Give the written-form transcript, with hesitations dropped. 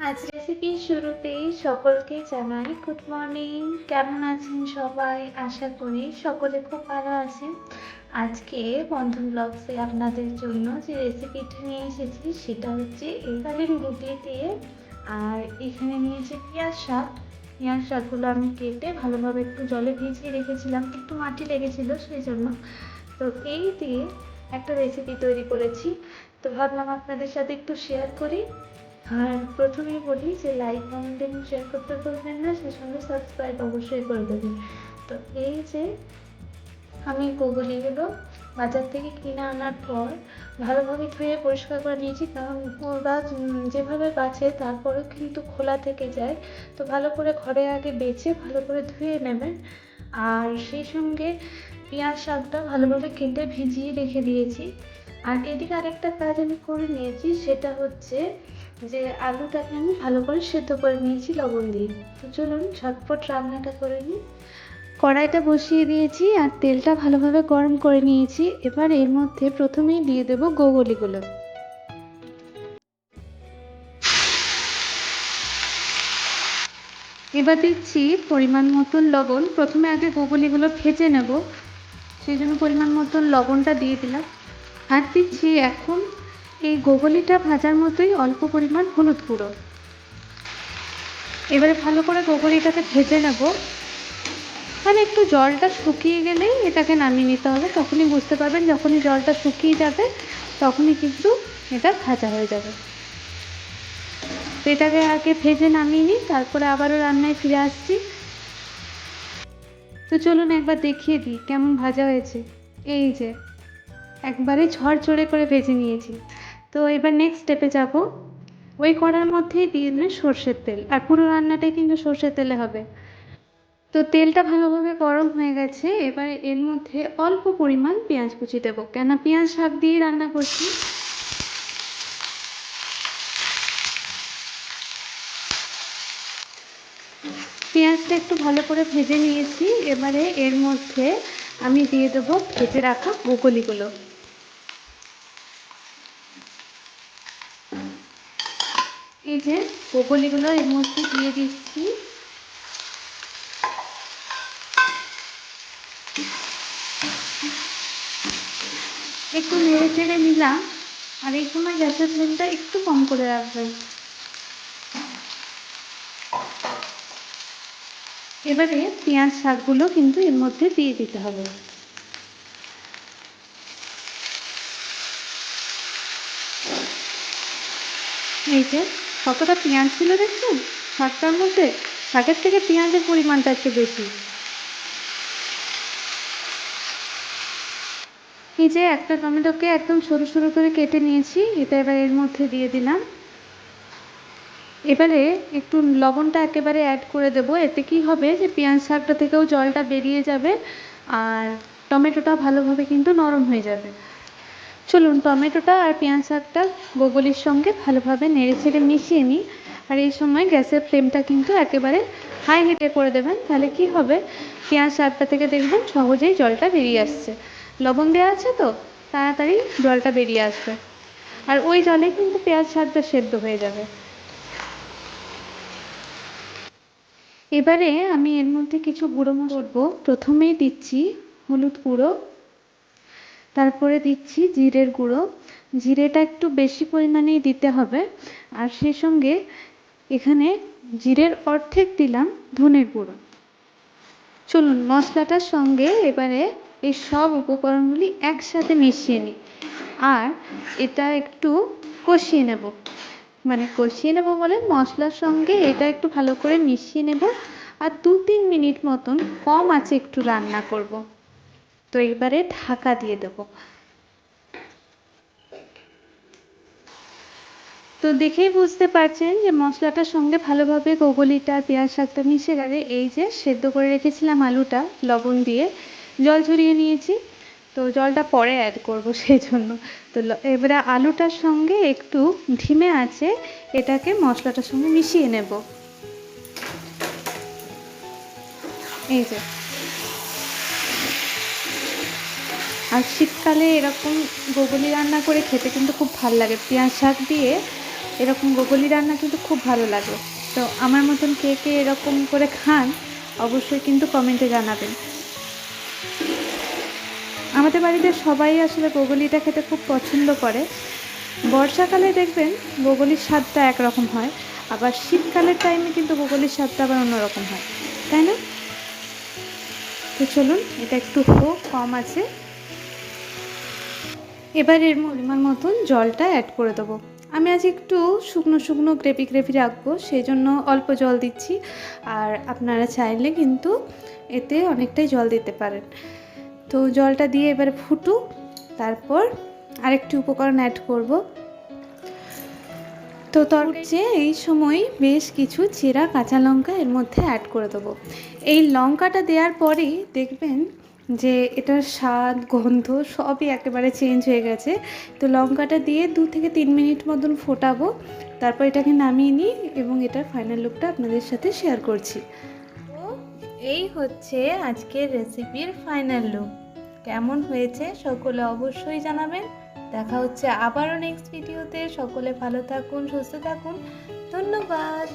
আজ রেসিপির শুরুতেই সকলকে জানাই গুড মর্নিং। কেমন আছেন সবাই? আশা করি সকলে খুব ভালো আছেন। আজকে বন্ধন ব্লগসে আপনাদের জন্য যে রেসিপিটা নিয়ে এসেছি সেটা হচ্ছে ডালিম গুটি দিয়ে। আর এখানে নিয়েছি পেঁয়াজ শাক। পেঁয়াজ শাকগুলো আমি কেটে ভালোভাবে একটু জলে ভিজিয়ে রেখেছিলাম, একটু মাটি লেগেছিল সেই জন্য। তো এই দিয়ে একটা রেসিপি তৈরি করেছি, তো ভাবলাম আপনাদের সাথে একটু শেয়ার করি। আর প্রথমেই বলি যে লাইক কমেন্ট এবং শেয়ার করতে ভুলবেন না, সেই সঙ্গে সাবস্ক্রাইব অবশ্যই করে দেবেন। তো এই যে আমি গোগলিগুলো বাজার থেকে কিনে আনার পর ভালোভাবে ধুয়ে পরিষ্কার করে নিয়েছি, কারণ ওরা যেভাবে বাছে তারপরেও কিন্তু খোলা থেকে যায়। তো ভালো করে ঘরে আগে বেছে ভালো করে ধুয়ে নেবেন। আর সেই সঙ্গে পেঁয়াজ শাকটা ভালোভাবে কেটে ভিজিয়ে রেখে দিয়েছি। আর এদিকে আরেকটা কাজ আমি করে নিয়েছি, সেটা হচ্ছে যে আলুটাকে আমি ভালো করে সেদ্ধ করে নিয়েছি লবণ দিয়ে। তো চলুন ঝটপট রান্নাটা করে নিই। কড়াইটা বসিয়ে দিয়েছি আর তেলটা ভালোভাবে গরম করে নিয়েছি। এবার এর মধ্যে প্রথমেই দিয়ে দেবো গোগলিগুলো। এবার দিচ্ছি পরিমাণ মতন লবণ। প্রথমে আগে গোগলিগুলো ভেজে নেব, সেই জন্য পরিমাণ মতন লবণটা দিয়ে দিলাম। আর দিচ্ছি এখন এই গোগলিটা ভাজার মতোই অল্প পরিমাণ হলুদ গুঁড়ো। এবারে ভালো করে গোগলিটাকে ভেজে নেব। মানে একটু জলটা শুকিয়ে গেলেই এটাকে নামিয়ে নিতে হবে, তখনই বুঝতে পারবেন যখনই জলটা শুকিয়ে যাবে তখনই কিন্তু এটা ভাজা হয়ে যাবে। তো এটাকে আগে ভেজে নামিয়ে নিই, তারপরে আবারও রান্নায় ফিরে আসছি। তো চলুন একবার দেখিয়ে দিই কেমন ভাজা হয়েছে। এই যে একবারে ঝরঝরে করে ভেজে নিয়েছি। তো এবার নেক্সট স্টেপে যাব। ওই কড়ার মধ্যেই দিয়ে দিন সর্ষের তেল, আর পুরো রান্নাটাই কিন্তু সর্ষের তেলে হবে। তো তেলটা ভালোভাবে গরম হয়ে গেছে, এবার এর মধ্যে অল্প পরিমাণ পেঁয়াজ কুচি দেবো, কেন পেঁয়াজ শাক দিয়ে রান্না করছি। পেঁয়াজটা একটু ভালো করে ভেজে নিয়েছি। এবারে এর মধ্যে আমি দিয়ে দেবো ভেজে রাখা ব্রকলিগুলো। এই যে ব্রকলিগুলো এর মধ্যে দিয়ে দিচ্ছি। একটু নেড়ে চেড়ে নিলাম। আর এই সময় গ্যাসের ফ্লেমটা একটু কম করে রাখবেন। এবারে পেঁয়াজ শাকগুলো কিন্তু এর মধ্যে দিয়ে দিতে হবে। এই যে কতটা পেঁয়াজ ছিল দেখুন শাকটার মধ্যে, শাকের থেকে পেঁয়াজের পরিমাণটা একটু বেশি। এই যে একটা টমেটোকে একদম সরু সরু করে কেটে নিয়েছি, এটা এবার এর মধ্যে দিয়ে দিলাম। এবারে একটু লবণটা একেবারে অ্যাড করে দেবো, এতে কি হবে যে পেঁয়াজ শাকটা থেকেও জলটা বেরিয়ে যাবে আর টমেটোটা ভালোভাবে কিন্তু নরম হয়ে যাবে। চলুন টমেটোটা আর পেঁয়াজ শাকটা গোগলির সঙ্গে ভালোভাবে নেড়ে ছেড়ে মিশিয়ে নিই। আর এই সময় গ্যাসের ফ্লেমটা কিন্তু একেবারে হাই হিটে করে দেবেন, তাহলে কি হবে পেঁয়াজ শাকটা থেকে দেখবেন সহজেই জলটা বেরিয়ে আসছে। লবণ দেওয়া আছে তো তাড়াতাড়ি জলটা বেরিয়ে আসবে, আর ওই জলে কিন্তু পেঁয়াজ শাকটা সেদ্ধ হয়ে যাবে। এবারে আমি এর মধ্যে কিছু গুঁড়ো মশলা দেবো। প্রথমেই দিচ্ছি হলুদ গুঁড়ো, তারপরে দিচ্ছি জিরের গুঁড়ো। জিরেটা একটু বেশি পরিমাণেই দিতে হবে। আর সেই সঙ্গে এখানে জিরের অর্ধেক দিলাম ধনের গুঁড়ো। চলুন মশলাটার সঙ্গে এবারে এই সব উপকরণগুলি একসাথে মিশিয়ে নিই। আর এটা একটু কষিয়ে নেব, মানে কষিয়ে নেব বলে মশলার সঙ্গে এটা একটু ভালো করে মিশিয়ে নেব। আর 2-3 মিনিট মতন কম আঁচে একটু রান্না করব। তো এবারে ঢাকা দিয়ে দেবো। তো দেখেই বুঝতে পারছেন যে মশলাটার সঙ্গে ভালোভাবে গোগলিটা আর পেঁয়াজ শাকটা মিশে গেলে। এই যে সেদ্ধ করে রেখেছিলাম আলুটা লবণ দিয়ে জল ঝরিয়ে নিয়েছি, তো জলটা পরে অ্যাড করব সেই জন্য। তো এবারে আলুটার সঙ্গে একটু ধিমে আছে এটাকে মশলাটার সঙ্গে মিশিয়ে নেব। এই যে আর শীতকালে এরকম গোগলি রান্না করে খেতে কিন্তু খুব ভালো লাগে পেঁয়াজ শাক দিয়ে। এরকম গোগলি রান্না কিন্তু খুব ভালো লাগে। তো আমার মতন কে কে এরকম করে খান অবশ্যই কিন্তু কমেন্টে জানাবেন। আমাদের বাড়িতে সবাই আসলে গোগলিটা খেতে খুব পছন্দ করে। বর্ষাকালে দেখবেন গোগলির স্বাদটা একরকম হয়, আবার শীতকালের টাইমে কিন্তু গোগলির স্বাদটা আবার অন্যরকম হয়, তাই না? তো চলুন, এটা একটু হোক, কম আছে। এবার এর পরিমাণ মতন জলটা অ্যাড করে দেবো। আমি আজ একটু শুকনো শুকনো গ্রেভি গ্রেভি রাখবো, সেই জন্য অল্প জল দিচ্ছি। আর আপনারা চাইলে কিন্তু এতে অনেকটাই জল দিতে পারেন। তো জলটা দিয়ে এবার ফুটুক, তারপর আরেকটি উপকরণ অ্যাড করব। তো তরকারিতে এই সময় বেশ কিছু চেরা কাঁচা লঙ্কা এর মধ্যে অ্যাড করে দেবো। এই লঙ্কাটা দেওয়ার পরেই দেখবেন যে এটার স্বাদ গন্ধ সবই একেবারে চেঞ্জ হয়ে গেছে। তো লঙ্কাটা দিয়ে 2 থেকে 3 মিনিট মতন ফোটাবো, তারপর এটাকে নামিয়ে নিই এবং এটার ফাইনাল লুকটা আপনাদের সাথে শেয়ার করছি। তো এই হচ্ছে আজকের রেসিপির ফাইনাল লুক। কেমন হয়েছে সকলে অবশ্যই জানাবেন। দেখা হচ্ছে আবারও নেক্সট ভিডিওতে। সকলে ভালো থাকুন, সুস্থ থাকুন। ধন্যবাদ।